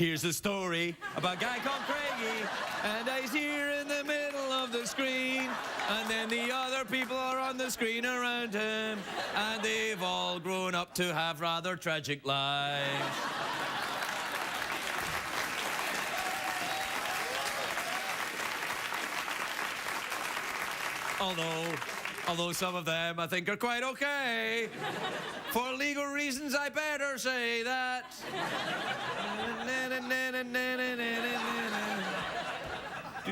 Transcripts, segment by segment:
Here's a story about a guy called Craigie, and he's here in the middle of the screen, and then the other people are on the screen around him, and they've all grown up to have rather tragic lives. Although some of them I think are quite okay. For legal reasons, I better say that. Do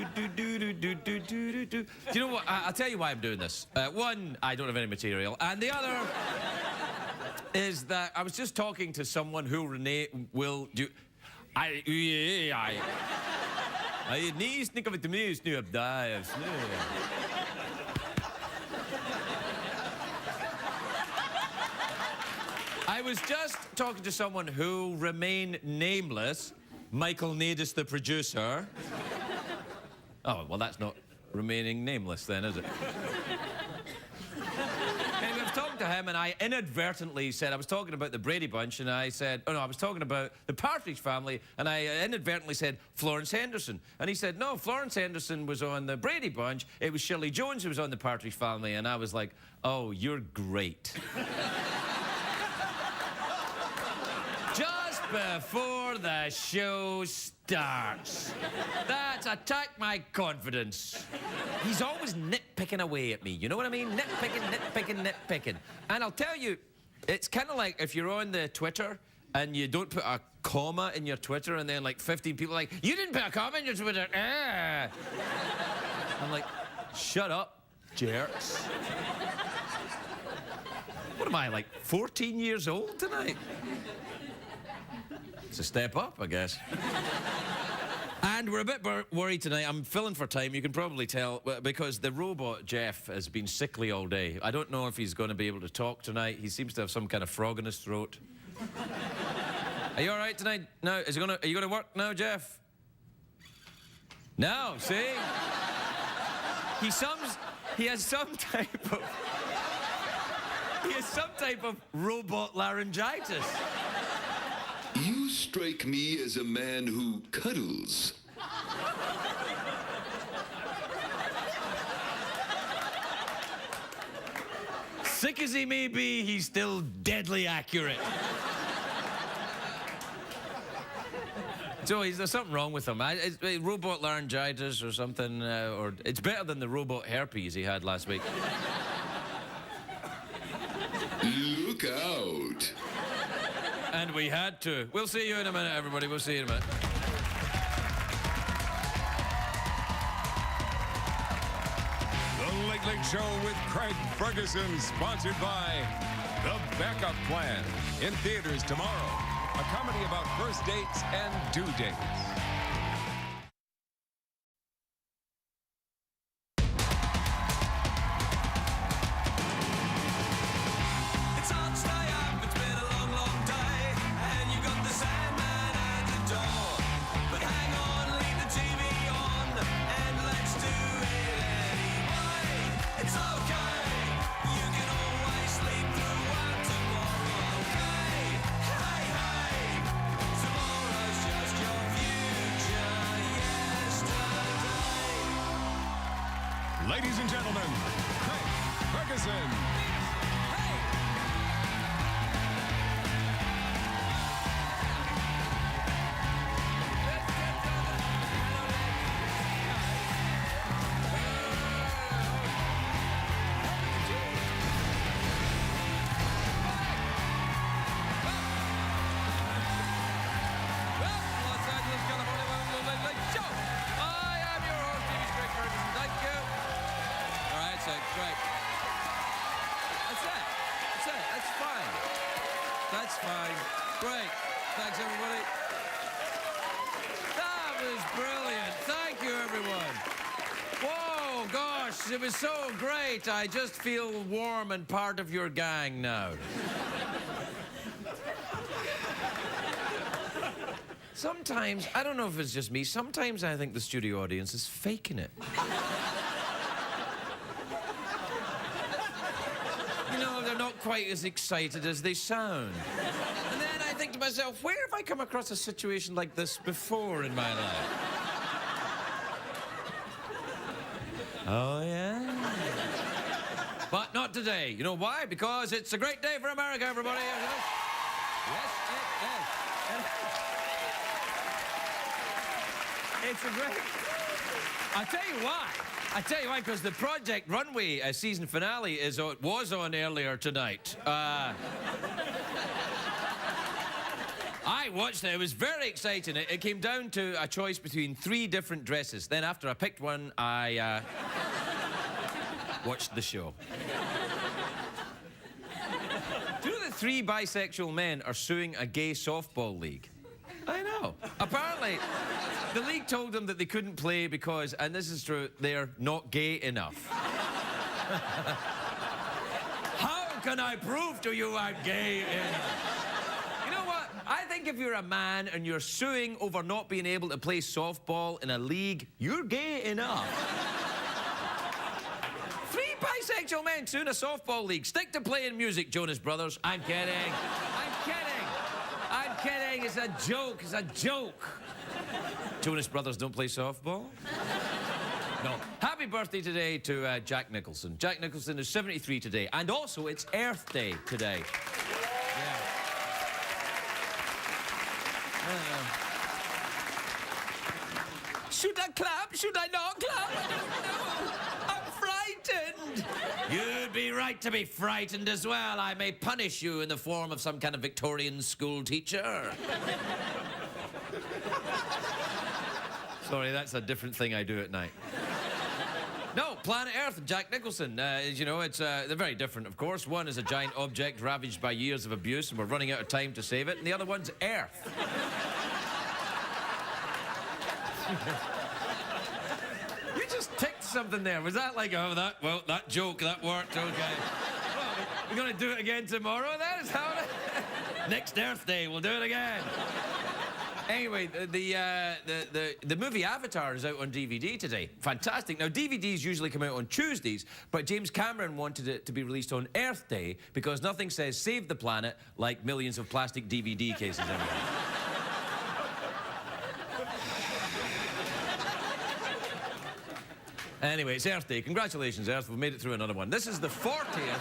you know what? I'll tell you why I'm doing this. One, I don't have any material, and the other is that I was just talking to someone who will do. I was just talking to someone who remain nameless, Michael Nadis, the producer. Oh, well, that's not remaining nameless then, is it? Anyway, I was talking to him, and I inadvertently said, I was talking about the Brady Bunch, and I said, oh no, I was talking about the Partridge Family, and I inadvertently said Florence Henderson. And he said, no, Florence Henderson was on the Brady Bunch, it was Shirley Jones who was on the Partridge Family, and I was like, oh, you're great. Just before the show starts. That's attacked my confidence. He's always nitpicking away at me, you know what I mean? Nitpicking. And I'll tell you, it's kind of like if you're on the Twitter and you don't put a comma in your Twitter, and then like 15 people are like, you didn't put a comma in your Twitter. I'm like, shut up, jerks. What am I, like 14 years old tonight? It's a step up, I guess. And we're a bit worried tonight. I'm filling for time, you can probably tell, because the robot, Jeff, has been sickly all day. I don't know if he's going to be able to talk tonight. He seems to have some kind of frog in his throat. Are you all right tonight? No, are you going to work now, Jeff? No, see? He has some type of robot laryngitis. You strike me as a man who cuddles. Sick as he may be, he's still deadly accurate. So there's something wrong with him. It's robot laryngitis or something, or it's better than the robot herpes he had last week. Look out. And we had to. We'll see you in a minute, everybody. We'll see you in a minute. The Late Late Show with Craig Ferguson, sponsored by The Backup Plan. In theaters tomorrow. A comedy about first dates and due dates. Ladies and gentlemen, Craig Ferguson. That's fine. Great. Thanks, everybody. That was brilliant. Thank you, everyone. Whoa, gosh, it was so great. I just feel warm and part of your gang now. Sometimes, I don't know if it's just me, sometimes I think the studio audience is faking it. You know, they're not quite as excited as they sound. And then I think to myself, myself, where have I come across a situation like this before in my life? Oh, yeah? But not today. You know why? Because it's a great day for America, everybody. Yes, it is. It's a great... I'll tell you why, because the Project Runway season finale was on earlier tonight. I watched it. It was very exciting. It came down to a choice between 3 different dresses. Then after I picked one, I watched the show. 2 of the 3 bisexual men are suing a gay softball league. I know. Apparently, the league told them that they couldn't play because, and this is true, they're not gay enough. How can I prove to you I'm gay enough? You know what? I think if you're a man and you're suing over not being able to play softball in a league, you're gay enough. 3 bisexual men suing a softball league. Stick to playing music, Jonas Brothers. I'm kidding. I'm kidding. I'm kidding. It's a joke. It's a joke. Jonas Brothers don't play softball? No. Happy birthday today to Jack Nicholson. Jack Nicholson is 73 today. And also, it's Earth Day today. Yeah. Should I clap? Should I not clap? I don't know. I'm frightened. You'd be right to be frightened as well. I may punish you in the form of some kind of Victorian school teacher. Sorry, that's a different thing I do at night. No, Planet Earth and Jack Nicholson. As you know, they're very different, of course. One is a giant object ravaged by years of abuse, and we're running out of time to save it. And the other one's Earth. You just ticked something there. Was that like, oh, that joke, that worked, okay. Well, we're going to do it again tomorrow, then? Is that it? Next Earth Day, we'll do it again. Anyway, the movie Avatar is out on DVD today. Fantastic. Now, DVDs usually come out on Tuesdays, but James Cameron wanted it to be released on Earth Day because nothing says save the planet like millions of plastic DVD cases everywhere. Anyway, it's Earth Day. Congratulations, Earth. We've made it through another one. This is the 40th...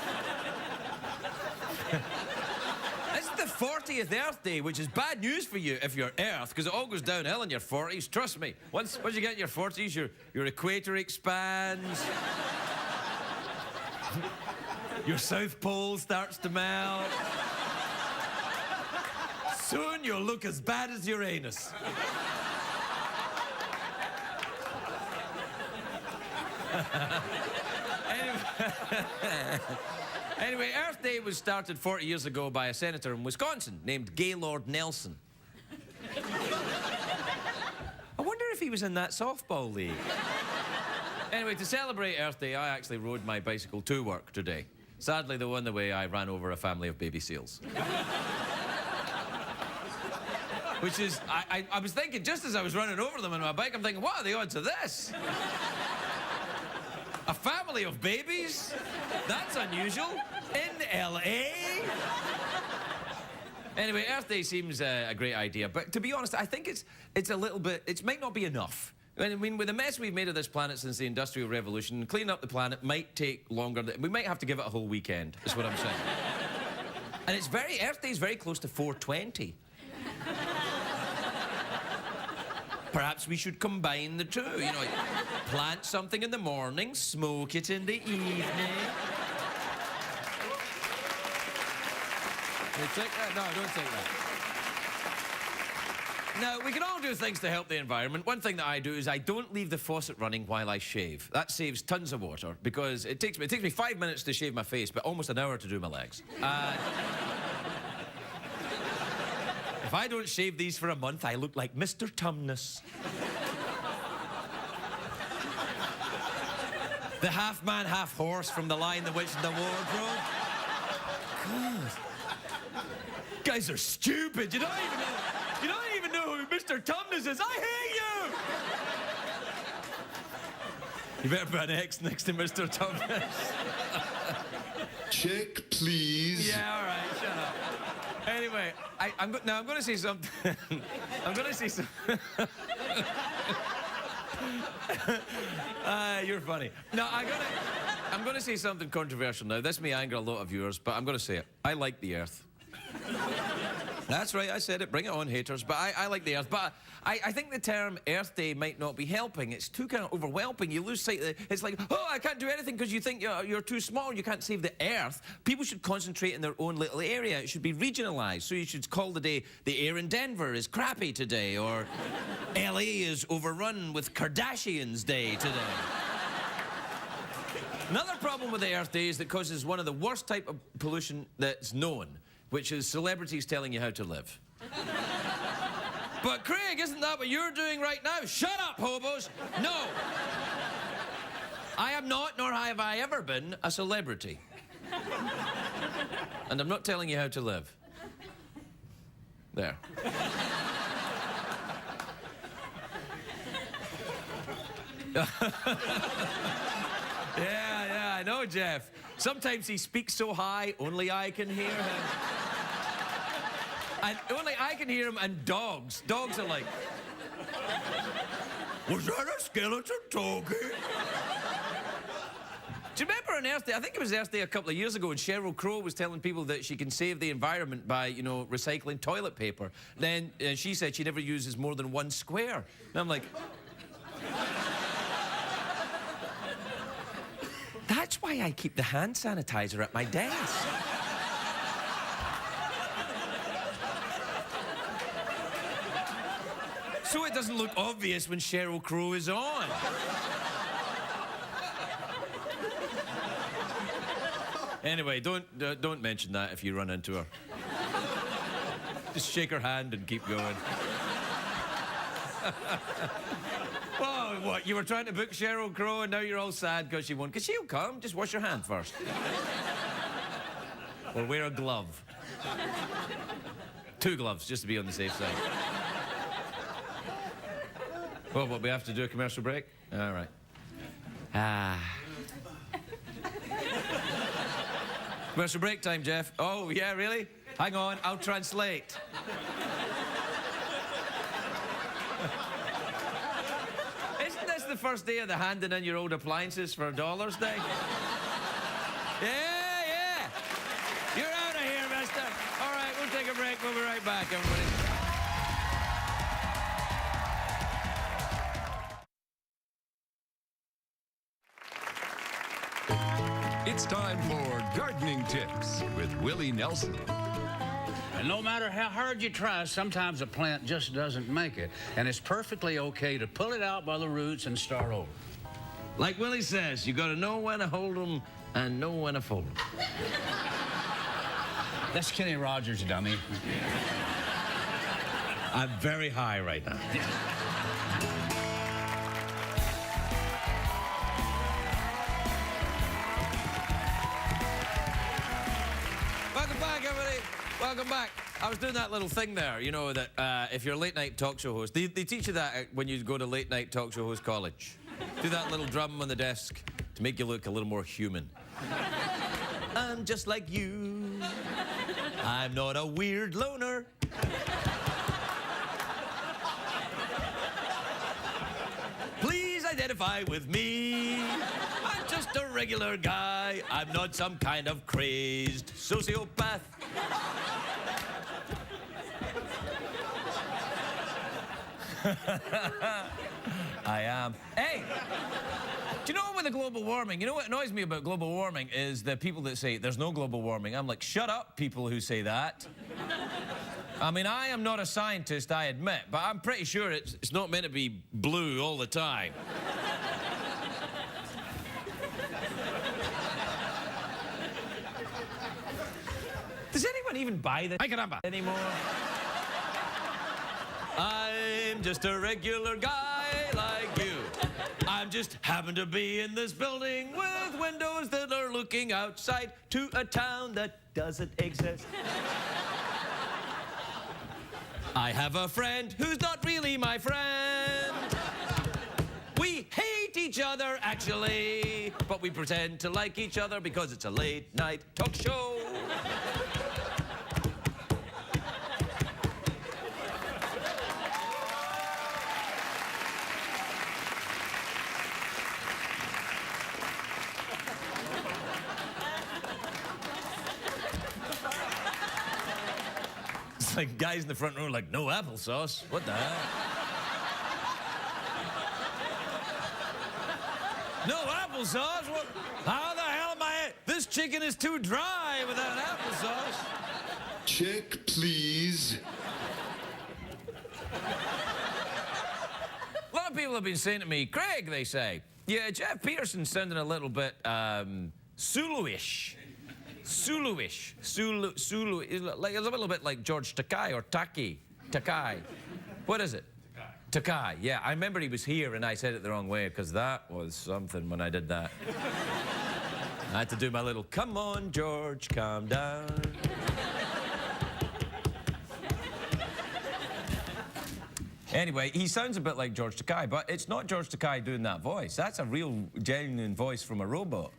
This is the 40th Earth Day, which is bad news for you if you're Earth, because it all goes downhill in your 40s. Trust me. Once you get in your 40s, your equator expands. Your South Pole starts to melt. Soon you'll look as bad as Uranus. Anyway, Earth Day was started 40 years ago by a senator in Wisconsin named Gaylord Nelson. I wonder if he was in that softball league. Anyway, to celebrate Earth Day, I actually rode my bicycle to work today. Sadly, though, on the way, I ran over a family of baby seals. Which is, I was thinking, just as I was running over them on my bike, I'm thinking, what are the odds of this? A family of babies? That's unusual. In L.A.? Anyway, Earth Day seems a great idea, but to be honest, I think it's a little bit... It might not be enough. I mean, with the mess we've made of this planet since the Industrial Revolution, cleaning up the planet might take longer. We might have to give it a whole weekend, is what I'm saying. And Earth Day is very close to 420. Perhaps we should combine the two, you know, plant something in the morning, smoke it in the evening. You take that? No, don't take that. Now, we can all do things to help the environment. One thing that I do is I don't leave the faucet running while I shave. That saves tons of water because it takes me 5 minutes to shave my face, but almost an hour to do my legs. If I don't shave these for a month, I look like Mr. Tumnus. The half-man, half-horse from The Lion, the Witch, and the Wardrobe. God. Guys are stupid. You don't even know who Mr. Tumnus is. I hate you! You better put an X next to Mr. Tumnus. Check, please. Yeah, all right, shut up. Anyway... I'm going to say something. I'm going to say something. You're funny. No, I'm going to say something controversial now. This may anger a lot of viewers, but I'm going to say it. I like the Earth. That's right, I said it. Bring it on, haters. But I like the Earth. But I think the term Earth Day might not be helping. It's too kind of overwhelming. You lose sight of it. It's like, oh, I can't do anything because you think you're too small. You can't save the Earth. People should concentrate in their own little area. It should be regionalised. So you should call the day, the air in Denver is crappy today, or LA is overrun with Kardashians Day today. Another problem with the Earth Day is that it causes one of the worst type of pollution that's known, which is celebrities telling you how to live. But Craig, isn't that what you're doing right now? Shut up, hobos! No! I am not, nor have I ever been, a celebrity. And I'm not telling you how to live. There. Yeah, I know, Jeff. Sometimes he speaks so high, only I can hear him. And only I can hear him, and dogs. Dogs are like... Was that a skeleton talking? Do you remember on Earth Day? I think it was Earth Day a couple of years ago, and Sheryl Crow was telling people that she can save the environment by, you know, recycling toilet paper. Then she said she never uses more than one square. And I'm like... That's why I keep the hand sanitizer at my desk. So it doesn't look obvious when Sheryl Crow is on. Anyway, don't mention that if you run into her. Just shake her hand and keep going. Well, what, you were trying to book Sheryl Crow and now you're all sad because she won't? Because she'll come, just wash your hand first. Or wear a glove. 2 gloves, just to be on the safe side. Well, what, we have to do a commercial break? All right. Commercial break time, Jeff. Oh, yeah, really? Hang on, I'll translate. Isn't this the first day of the handing in your old appliances for Dollars Day? Yeah. You're out of here, mister. All right, we'll take a break. We'll be right back, everybody. It's time for Gardening Tips with Willie Nelson. And no matter how hard you try, sometimes a plant just doesn't make it. And it's perfectly okay to pull it out by the roots and start over. Like Willie says, you gotta know when to hold them and know when to fold them. That's Kenny Rogers, dummy. I'm very high right now. Welcome back, everybody. Welcome back. I was doing that little thing there, you know, that if you're a late-night talk show host, they teach you that when you go to late-night talk show host college. Do that little drum on the desk to make you look a little more human. I'm just like you. I'm not a weird loner. Please identify with me. I'm just a regular guy. I'm not some kind of crazed sociopath. I am. Hey, do you know with the global warming, you know what annoys me about global warming is the people that say there's no global warming. I'm like, shut up, people who say that. I mean, I am not a scientist, I admit, but I'm pretty sure it's not meant to be blue all the time. Does anyone even buy this anymore? I'm just a regular guy like you. I'm just happen to be in this building with windows that are looking outside to a town that doesn't exist. I have a friend who's not really my friend. We hate each other, actually, but we pretend to like each other because it's a late-night talk show. like guys in the front row are like, no applesauce. What the hell? No applesauce? What? How the hell am I? This chicken is too dry without applesauce. Check, please. A lot of people have been saying to me, Craig, they say, yeah, Jeff Peterson's sounding a little bit Sulu-ish. Sulu-ish. Sulu, like, it's a little bit like George Takei or Takai. What is it? Takai, yeah. I remember he was here and I said it the wrong way because that was something when I did that. I had to do my little, come on, George, calm down. Anyway, he sounds a bit like George Takei, but it's not George Takei doing that voice. That's a real, genuine voice from a robot.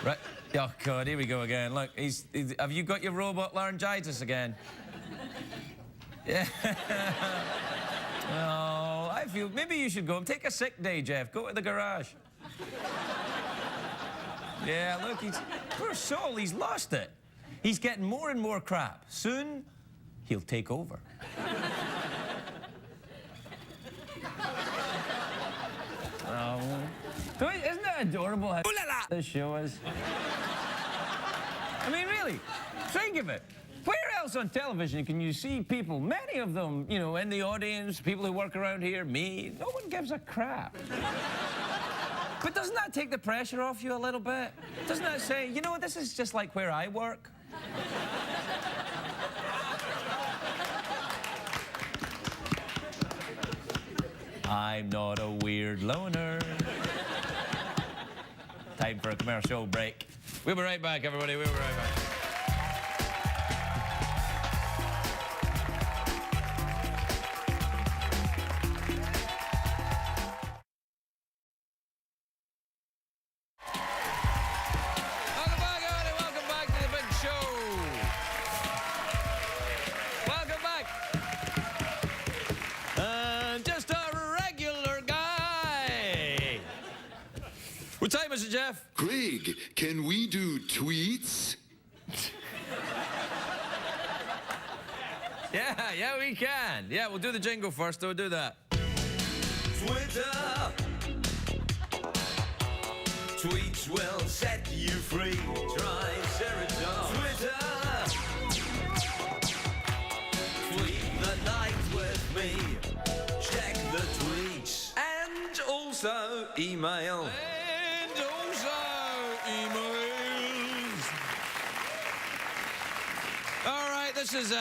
Right. Oh, God, here we go again. Look, have you got your robot laryngitis again? Yeah. Oh, I feel... Maybe you should go. Take a sick day, Jeff. Go to the garage. Yeah, look, poor soul, he's lost it. He's getting more and more crap. Soon, he'll take over. Oh. Isn't that adorable how this show is? I mean, really, think of it. Where else on television can you see people, many of them, you know, in the audience, people who work around here, me, no one gives a crap. But doesn't that take the pressure off you a little bit? Doesn't that say, you know, this is just like where I work? I'm not a weird loner. Time for a commercial break. We'll be right back, everybody. We'll be right back. Welcome back, everybody. Welcome back to the big show. Welcome back. Just a regular guy. What time is it, Jeff? Craig, can we do tweets? Yeah, we can. Yeah, we'll do the jingle first, we'll do that. Twitter. Tweets will set you free. Triceratops. Twitter. Tweet the night with me. Check the tweets. And also email. And also emails. All right, this is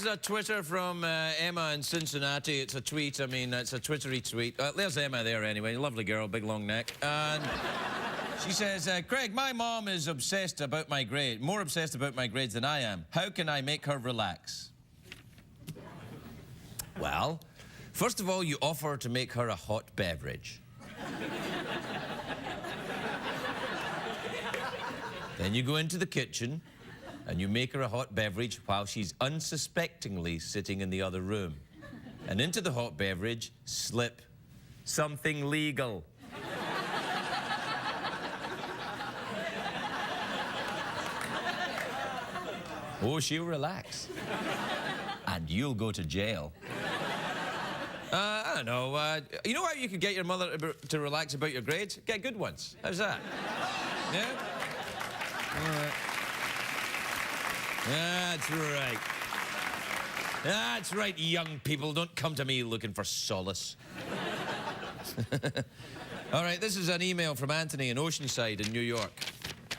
a Twitter from Emma in Cincinnati. It's a tweet. I mean, it's a Twittery tweet. There's Emma there anyway. Lovely girl, big long neck. And she says, Craig, my mom is obsessed about my grade, more obsessed about my grades than I am. How can I make her relax? Well, first of all, you offer to make her a hot beverage. Then you go into the kitchen and you make her a hot beverage while she's unsuspectingly sitting in the other room. And into the hot beverage, slip something legal. Oh, she'll relax. And you'll go to jail. I don't know. You know how you could get your mother to relax about your grades? Get good ones. How's that? Yeah? All right. That's right. That's right, young people. Don't come to me looking for solace. All right, this is an email from Anthony in Oceanside in New York.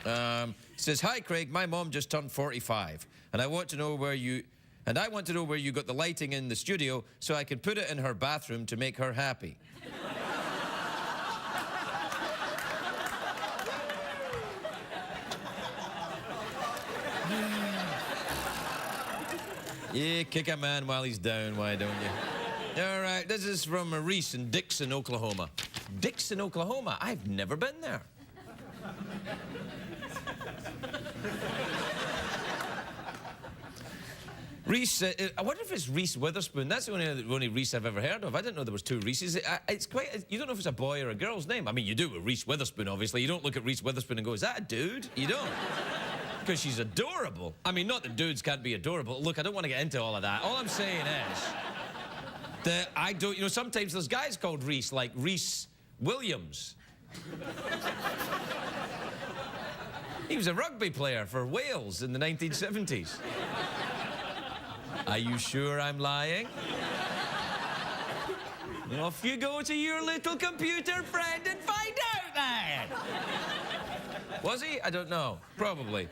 It says, hi, Craig. My mom just turned 45, and I want to know where you got the lighting in the studio so I can put it in her bathroom to make her happy. Yeah, kick a man while he's down, why don't you? All right, this is from Reese in Dixon, Oklahoma. Dixon, Oklahoma? I've never been there. Reese, I wonder if it's Reese Witherspoon. That's the only Reese I've ever heard of. I didn't know there was two Reeses. It's quite, you don't know if it's a boy or a girl's name. I mean, you do with Reese Witherspoon, obviously. You don't look at Reese Witherspoon and go, is that a dude? You don't. Because she's adorable. I mean, not that dudes can't be adorable. Look, I don't want to get into all of that. All I'm saying is that I don't, you know, sometimes there's guys called Reese, like Reese Williams. He was a rugby player for Wales in the 1970s. Are you sure I'm lying? Off you go to your little computer friend and find out then. Was he? I don't know. Probably.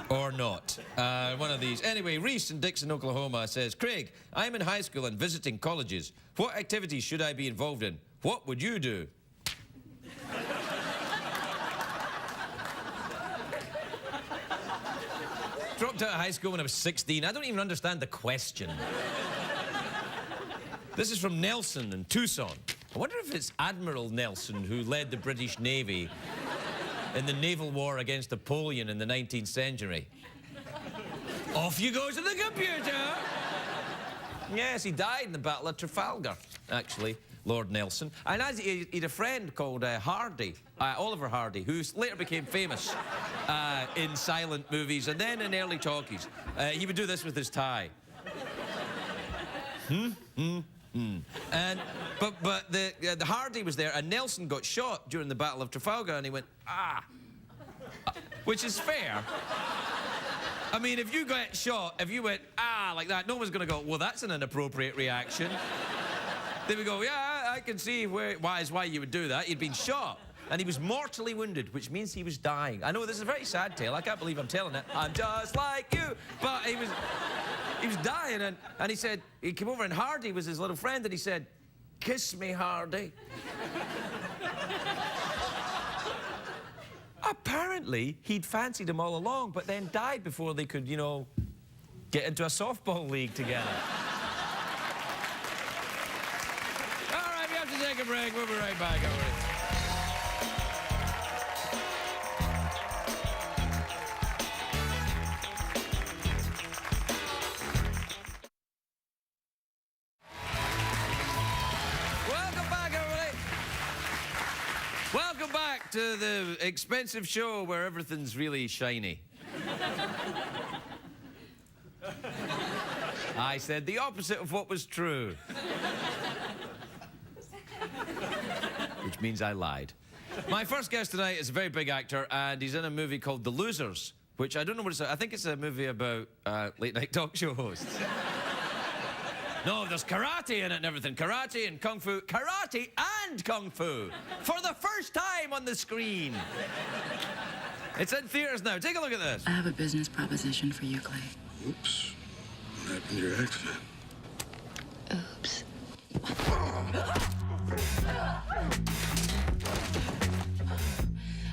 Or not. One of these. Anyway, Reese in Dixon, Oklahoma says, Craig, I'm in high school and visiting colleges. What activities should I be involved in? What would you do? Dropped out of high school when I was 16. I don't even understand the question. This is from Nelson in Tucson. I wonder if it's Admiral Nelson who led the British Navy in the naval war against Napoleon in the 19th century. Off you go to the computer. Yes, he died in the Battle of Trafalgar, actually, Lord Nelson. And he had a friend called Hardy, Oliver Hardy, who later became famous in silent movies and then in early talkies. He would do this with his tie. And but the Hardy was there, and Nelson got shot during the Battle of Trafalgar, and he went, ah, which is fair. I mean, if you got shot, if you went, ah, like that, no one's going to go, well, that's an inappropriate reaction. They would go, yeah, I can see why you would do that. He'd been shot, and he was mortally wounded, which means he was dying. I know this is a very sad tale. I can't believe I'm telling it. I'm just like you. But he was dying, and he said, he came over, and Hardy was his little friend, and he said, kiss me, Hardy. Apparently, he'd fancied him all along, but then died before they could, you know, get into a softball league together. All right, we have to take a break. We'll be right back. Welcome back to the expensive show where everything's really shiny. I said the opposite of what was true. Which means I lied. My first guest tonight is a very big actor, and he's in a movie called The Losers, which I don't know what it's about. I think it's a movie about late-night talk show hosts. No, there's karate in it and everything. Karate and kung fu. Karate and kung fu. For the first time on the screen. It's in theaters now. Take a look at this. I have a business proposition for you, Clay. Oops. What happened to your accident? Oops.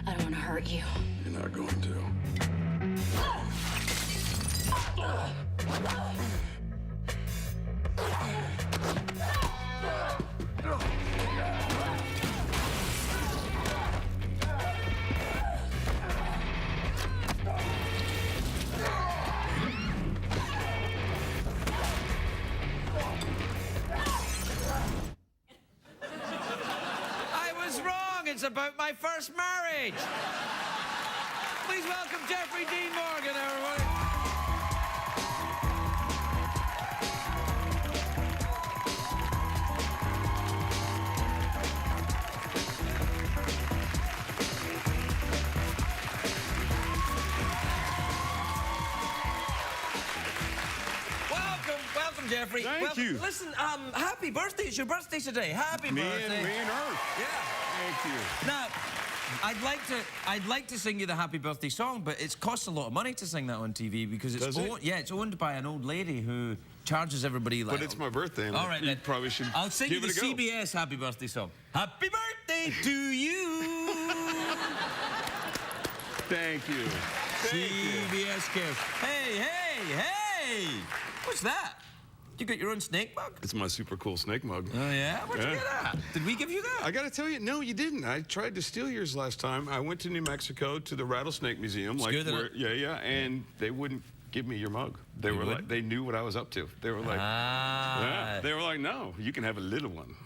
I don't want to hurt you. You're not going to. It's about my first marriage. Please welcome Jeffrey Dean Morgan, everybody. Welcome, Jeffrey. Thank you. Listen, happy birthday. It's your birthday today. Happy birthday. Me and her. Yeah. Thank you. Now, I'd like to sing you the happy birthday song, but it costs a lot of money to sing that on TV because it's it's owned by an old lady who charges everybody like. But it's my birthday. And all right, you then. probably should. I'll sing you the CBS happy birthday song. Happy birthday to you. Thank you. CBS Kiss. Hey! What's that? You got your own snake mug? It's my super cool snake mug. Oh, yeah? Where'd you get that? Did we give you that? I gotta tell you, no, you didn't. I tried to steal yours last time. I went to New Mexico to the Rattlesnake Museum. It's good, isn't it? Yeah, and they wouldn't give me your mug. They were like, they knew what I was up to. They were like, yeah. They were like, no, you can have a little one.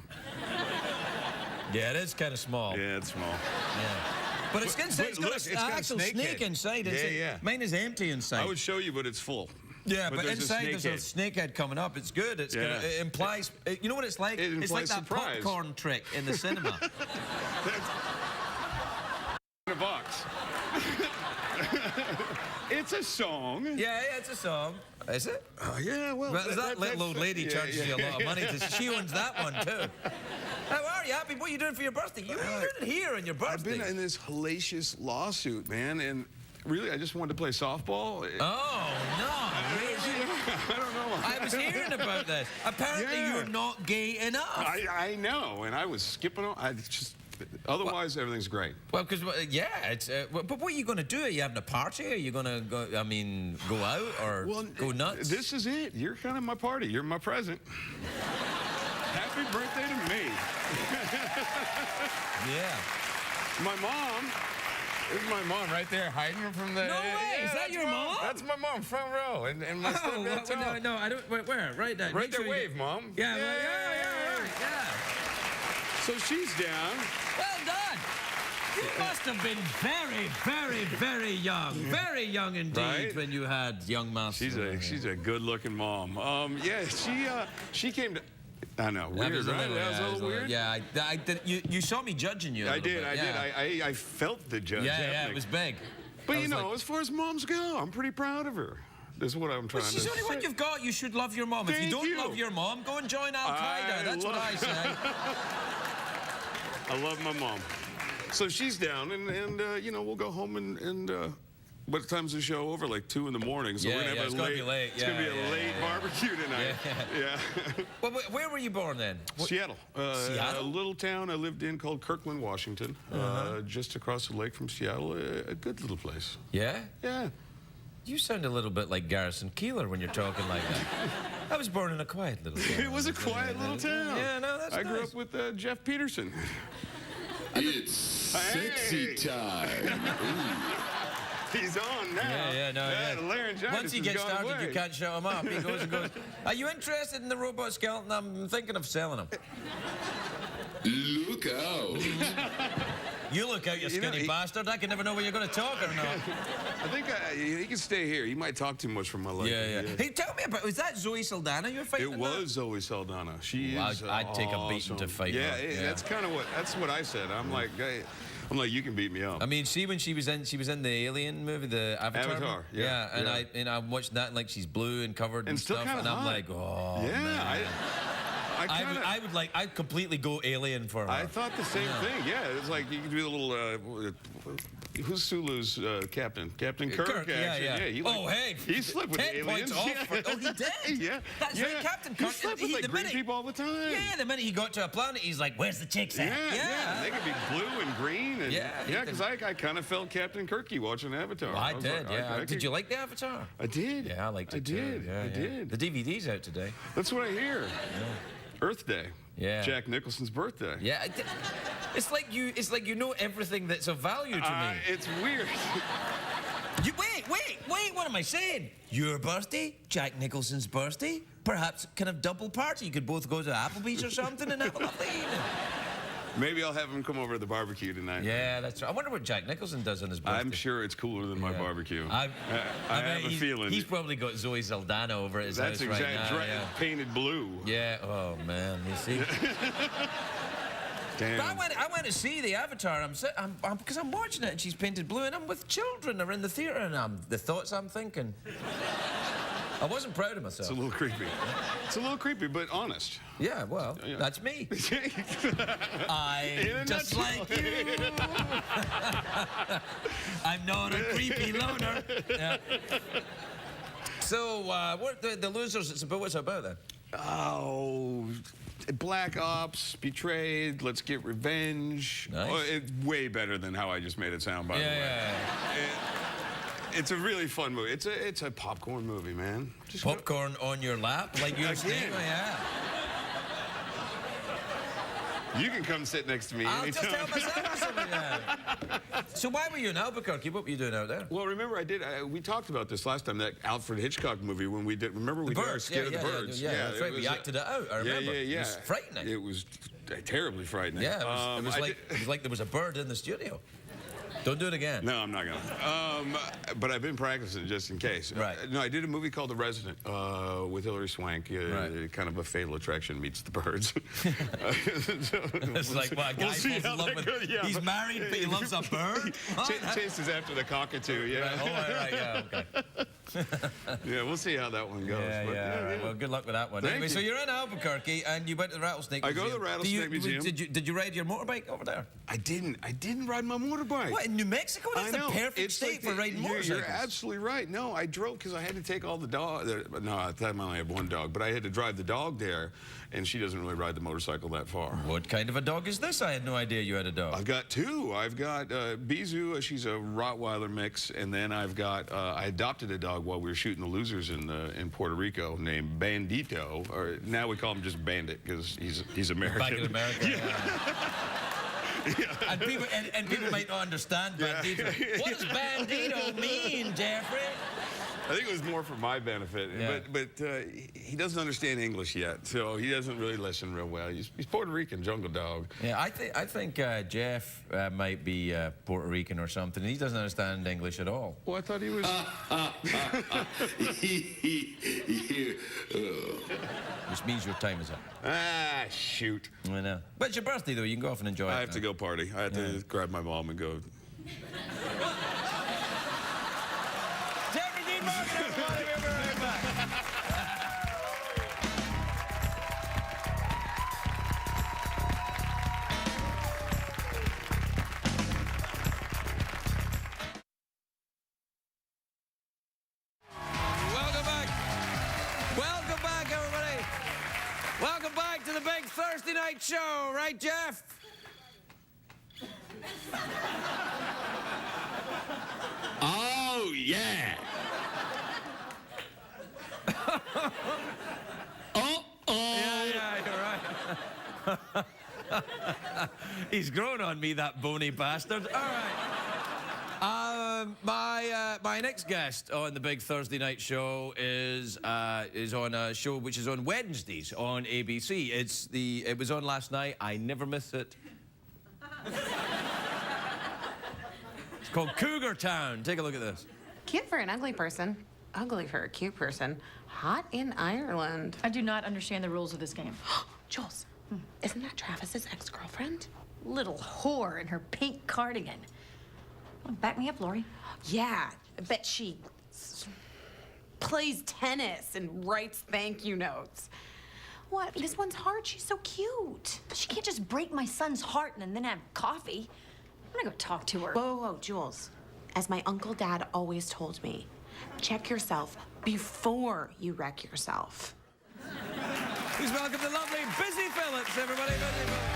Yeah, it is kind of small. Yeah, it's small. Yeah. But it's got look, an it's got a actual snake snake head. inside. Yeah. Mine is empty inside. I would show you, but it's full. Yeah, but there's inside there's a head. snake head coming up. It's good. It's Yeah. it implies. You know what it's like? It It's like implies that surprise. popcorn trick in the cinema. In a box. It's a song. Yeah, it's a song. Is it? Yeah, well. Well, that little old lady yeah, charges you a lot of money. yeah. She owns that one too. How are you? Happy? What are you doing for your birthday? You're here on your birthday. I've been in this hellacious lawsuit, man, and really, I just wanted to play softball. Oh no! Really? I don't know. I was hearing about this. Apparently, Yeah. you're not gay enough. I know, and I was skipping on. I just. Otherwise, everything's great. Well, because yeah, it's. But what are you going to do? Are you having a party? Are you going to go? I mean, go out or go nuts? This is it. You're kind of my party. You're my present. Happy birthday to me. Yeah. My mom. This is my mom right there, hiding from the. No way! Is that that's your mom? That's my mom, front row, and my stepdad too. No, I don't. Where? Right there. Right there, wave, Mom. Yeah, yeah. So she's down. Well done. You must have been very, very, very young. Very young indeed Right? when you had young master. She's a good-looking mom. Yeah, she came to. I know, That weird, was a right? little, That was a little weird. Yeah, I did. You saw me judging you. I did. I felt the judge. Yeah, happening. it was big. But I you was know, like, as far as moms go, I'm pretty proud of her. This is what I'm trying to she's the only say. one you've got. You should love your mom. If you Thank don't you. love your mom, go and join Al Qaeda. I That's what I say. I love my mom. So she's down, and you know, we'll go home and what time's the show over? Like 2 in the morning. So Yeah, we're gonna yeah, have it's a gonna late. be late. It's gonna be a late barbecue tonight. Yeah. Well, where were you born then? Seattle. Seattle? A little town I lived in called Kirkland, Washington, just across the lake from Seattle. A good little place. Yeah? Yeah. You sound a little bit like Garrison Keillor when you're talking like that. I was born in a quiet little town. It was a quiet little town. Yeah, no, that's I grew nice. up with Jeff Peterson. It's sexy time. He's on now. The laryngitis Once he has gets gone started, away. you can't shut him up. He goes and goes, are you interested in the robot skeleton? I'm thinking of selling him. Look out. You look out, you skinny bastard. I can never know whether you're going to talk or not. I think he can stay here. He might talk too much for my life. Yeah. Hey, tell me about, was that Zoe Saldana you were fighting? It was Zoe Saldana. She is I'd take a beating to awesome. fight Yeah, her. that's kind of what I said. I'm like, you can beat me up. I mean, see, when she was in the Alien movie, the Avatar. Avatar, yeah, and I'm watching that, and like she's blue and covered and still stuff, kinda and I'm hot. like, oh Yeah, man. I'd completely go Alien for her. I thought the same thing. Yeah, it's like you could do the little. Who's Sulu's captain? Captain Kirk. Kirk, yeah. He he slept with 10 aliens. points off. Oh, he did. Yeah, That's right, Captain Kirk. He slept with the like green minute- people all the time. Yeah, the minute he got to a planet, he's like, "Where's the chicks at?" Yeah. They could be blue and green. And, Yeah, he because I kind of felt Captain Kirky watching Avatar. Well, I was did. like, Yeah. Did you like the Avatar? I did. Yeah, I liked it. I did. Too. Yeah, I did. The DVD's out today. That's what I hear. Earth Day. Yeah. Jack Nicholson's birthday. Yeah. It's like you know everything that's of value to me. It's weird. Wait, what am I saying? Your birthday, Jack Nicholson's birthday, perhaps kind of double party. You could both go to Applebee's or something and have a lovely evening. Maybe I'll have him come over to the barbecue tonight. Yeah, that's right. I wonder what Jack Nicholson does on his birthday. I'm sure it's cooler than my barbecue. I have a feeling. He's probably got Zoe Saldana over at his house right now. Painted blue. Yeah. Oh man, you see. Damn. But I went to see the Avatar. Because I'm watching it and she's painted blue and I'm with children. They're in the theater and the thoughts I'm thinking. I wasn't proud of myself. It's a little creepy. It's a little creepy, but honest. Yeah, well, that's me. I'm just like you. I'm not a creepy loner. Yeah. So, what the losers? What's it about then? Oh, Black Ops, betrayed. Let's get revenge. Nice. Oh, it's way better than how I just made it sound. By the way. Yeah. It's a really fun movie. It's a popcorn movie, man. Just Popcorn on your lap, like you're saying. Yeah. You can come sit next to me I'll just anytime. tell myself something. Yeah. So why were you in Albuquerque? What were you doing out there? Well, remember we talked about this last time, that Alfred Hitchcock movie when we did. Remember we did our skit of the birds. Yeah, that's right. We acted it out. I remember. Yeah. It was frightening. It was terribly frightening. Yeah, it was like there was a bird in the studio. Don't do it again. No, I'm not gonna. But I've been practicing just in case. Right. No, I did a movie called The Resident with Hilary Swank. Right. Kind of a Fatal Attraction meets The Birds. It's like, what, a guy falls in love with... Yeah, he's married, but he loves a bird? Chases after the cockatoo, yeah. Right, oh, right, yeah, okay. Yeah, we'll see how that one goes. Yeah, but, yeah. Well, good luck with that one. Thank Anyway, you. so you're in Albuquerque and you went to the Rattlesnake I Museum. go to the Rattlesnake Museum. Did you ride your motorbike over there? I didn't ride my motorbike. What, in New Mexico? That's the perfect It's state like for riding motorcycles. You're absolutely right. No, I drove because I had to take all the dog. No, at the time I only had one dog, but I had to drive the dog there, and she doesn't really ride the motorcycle that far. What kind of a dog is this? I had no idea you had a dog. I've got two. I've got Bizu. She's a Rottweiler mix, and then I've got I adopted a dog while we were shooting the Losers in Puerto Rico named Bandito, or now we call him just Bandit because he's American. Back in America. Yeah. Yeah. And people might not understand Bandito. Yeah. What does Bandito mean, Jeffrey? I think it was more for my benefit, Yeah. but he doesn't understand English yet, so he doesn't really listen real well. He's Puerto Rican, jungle dog. Yeah, I think Jeff might be Puerto Rican or something. He doesn't understand English at all. Well, I thought he was... Which means your time is up. Ah, shoot. I know. But it's your birthday, though. You can go off and enjoy it. I have to go party. I have to grab my mom and go... Jeffrey D. Morgan, everybody. We'll be right back. Welcome back. Welcome back, everybody. Welcome back to the big Thursday night show, right, Jeff? Oh, yeah. Yeah, you're right. He's grown on me, that bony bastard. All right. My next guest on the big Thursday night show is on a show which is on Wednesdays on ABC. It was on last night. I never miss it. It's called Cougar Town. Take a look at this. Cute for an ugly person. Ugly for a cute person. Hot in Ireland. I do not understand the rules of this game. Jules, isn't that Travis's ex-girlfriend? Little whore in her pink cardigan. Oh, back me up, Lori. Yeah, I bet she plays tennis and writes thank you notes. What? This one's hard. She's so cute. But she can't just break my son's heart and then have coffee. I'm gonna go talk to her. Whoa, whoa, whoa, Jules. As my Uncle Dad always told me, check yourself before you wreck yourself. Please welcome the lovely Busy Phillips, everybody. Busy Phillips.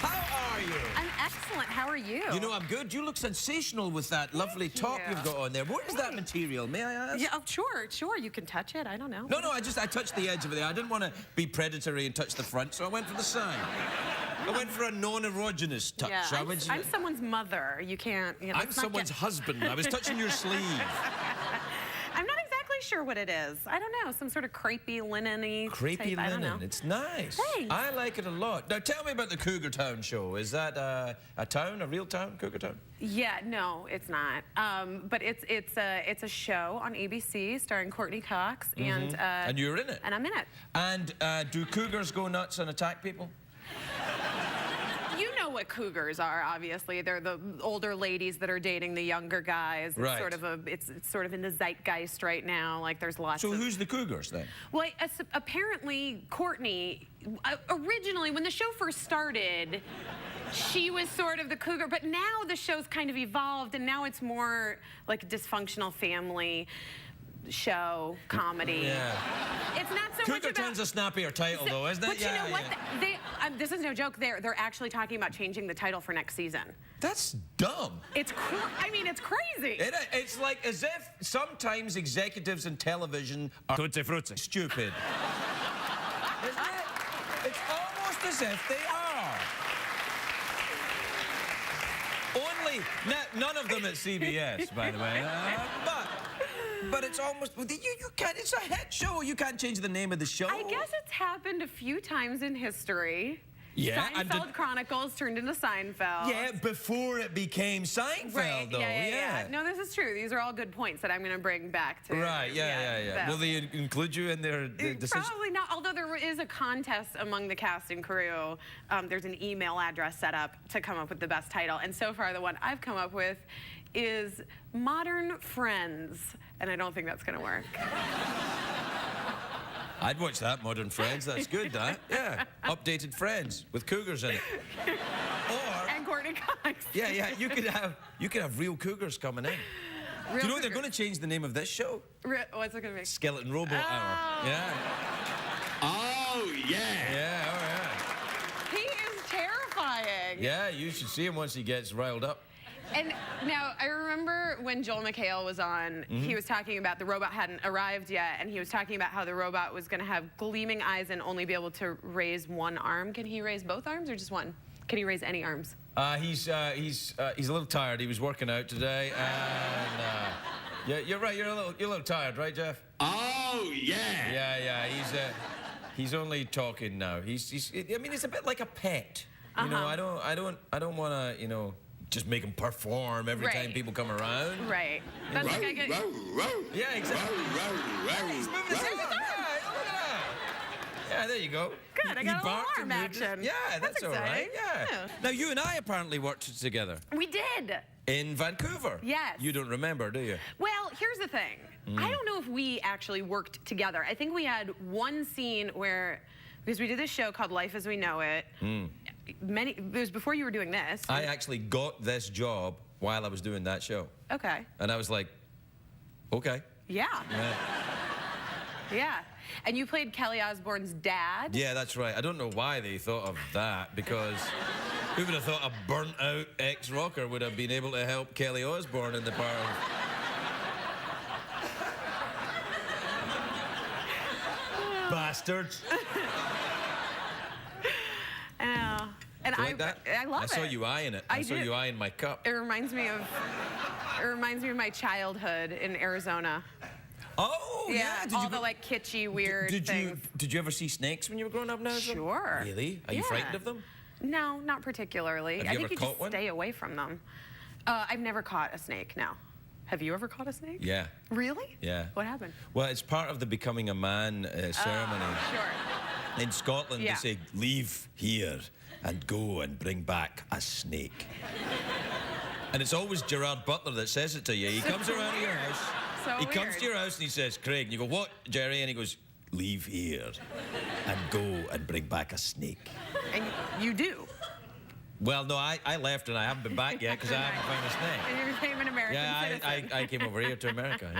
How are you? I'm excellent. How are you? You know, I'm good. You look sensational with that lovely top you. you've got on there. What is that material, may I ask? Yeah, oh, sure. You can touch it. I don't know. No, I touched the edge of it there. I didn't want to be predatory and touch the front, so I went for the side. I went for a non-erogenous touch. Yeah, I went- I'm someone's mother. You can't. You know, I'm let's not someone's get- husband. I was touching your sleeve. I'm not exactly sure what it is. I don't know. Some sort of crepey linen-y Crepey type, I don't know. linen. It's nice. Thanks. I like it a lot. Now, tell me about the Cougar Town show. Is that a town, a real town, Cougar Town? Yeah, no, it's not. But it's a show on ABC starring Courtney Cox And you're in it. and I'm in it. And do cougars go nuts and attack people? You know what cougars are, obviously. They're the older ladies that are dating the younger guys. It's Right. it's sort of in the zeitgeist right now. Like there's lots So of... who's the cougars then? Well, apparently Courtney, originally when the show first started, she was sort of the cougar, but now the show's kind of evolved and now it's more like a dysfunctional family show, comedy. Yeah. It's not so much Cougar about... Town's a snappier title, though, isn't it? But you know what? This is no joke. They're actually talking about changing the title for next season. That's dumb. It's crazy. It's like as if sometimes executives in television are stupid. Isn't it? It's almost as if they are. Only none of them at CBS, by the way. But But it's almost, you can't, it's a hit show. You can't change the name of the show. I guess it's happened a few times in history. Yeah, and Seinfeld Chronicles turned into Seinfeld. Yeah, before it became Seinfeld, Right, though. yeah. No, this is true. These are all good points that I'm going to bring back to. Right, yeah. them. Will they include you in their decision? Probably not, although there is a contest among the cast and crew. There's an email address set up to come up with the best title. And so far, the one I've come up with is Modern Friends. And I don't think that's going to work. I'd watch that, Modern Friends. That's good, that. Yeah. Updated Friends with cougars in it. Or... And Courtney Cox. Yeah. You could have real cougars coming in. Real Do you know they're cougars. going to change the name of this show? What's it going to be? Skeleton Robot Hour. Yeah. Oh, yeah. Yeah, oh, yeah. He is terrifying. Yeah, you should see him once he gets riled up. And now, I remember when Joel McHale was on, he was talking about the robot hadn't arrived yet, and he was talking about how the robot was going to have gleaming eyes and only be able to raise one arm. Can he raise both arms or just one? Can he raise any arms? He's a little tired. He was working out today, and yeah, you're right. You're a little tired, right, Jeff? Oh, yeah. Yeah. He's only talking now. I mean, it's a bit like a pet. You know, I don't want to, you know, just make him perform every time people come around. Right. That's like I get. Yeah, exactly. He's moving his arm. Yeah, there you go. Good, I got a little barked arm and moved action. Yeah, that's all right. exciting. Yeah. Now, you and I apparently worked together We did. in Vancouver. Yes. You don't remember, do you? Well, here's the thing. I don't know if we actually worked together. I think we had one scene where, because we did this show called Life as We Know It. It was before you were doing this. I actually got this job while I was doing that show. Okay. And I was like, okay. Yeah. Yeah. And you played Kelly Osbourne's dad. Yeah, that's right. I don't know why they thought of that, because who would have thought a burnt-out ex-rocker would have been able to help Kelly Osbourne in the part of... Bastards. And Do you like that? I love it. I saw you eyeing it. I saw you eyeing my cup. It reminds me of my childhood in Arizona. Oh, yeah. All the like kitschy, weird things. Did you ever see snakes when you were growing up in Arizona? Sure. Really? Are you frightened of them? No, not particularly. Have you I think ever you caught just one? stay away from them. I've never caught a snake, no. Have you ever caught a snake? Yeah. Really? Yeah. What happened? Well, it's part of the becoming a man ceremony. Sure. In Scotland, Yeah. they say, leave here and go and bring back a snake. And it's always Gerard Butler that says it to you. He comes around to your house. He comes to your house and he says, Craig, and you go, what, Jerry? And he goes, leave here and go and bring back a snake. And you do? Well, no, I left and I haven't been back yet because I haven't found a snake. And you became an American citizen. I came over here to America,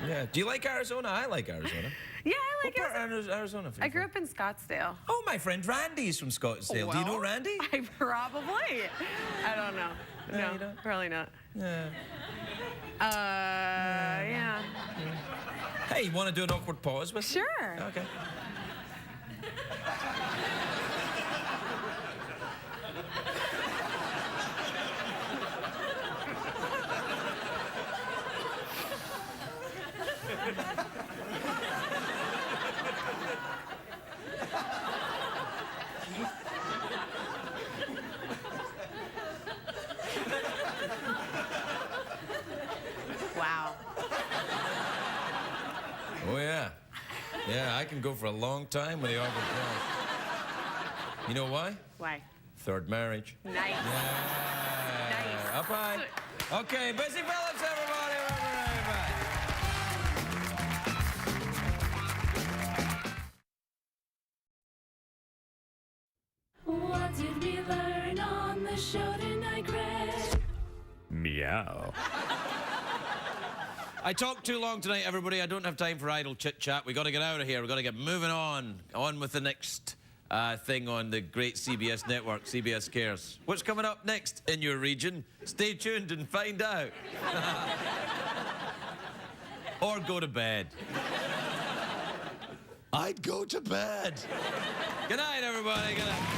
yeah. Do you like Arizona? I like Arizona. Yeah, I like What part of Arizona? I grew up in Scottsdale. Oh, my friend Randy's from Scottsdale. Do you know Well, Randy? I probably. I don't know. No, you don't? probably not. Yeah. Yeah. Hey, you want to do an awkward pause with me? Sure. Okay. Wow. Oh, yeah. Yeah, I can go for a long time with the awkward pause. You know why? Why? Third marriage. Nice. Yeah. Nice. Up high. Okay, Busy Phillips, everybody. We'll be right back. What did we learn on the show tonight, Craig? Meow. I talked too long tonight, everybody. I don't have time for idle chit-chat. We got to get out of here. We got to get moving on. On with the next thing on the great CBS network, CBS Cares. What's coming up next in your region? Stay tuned and find out. Or go to bed. I'd go to bed. Good night, everybody. Good night.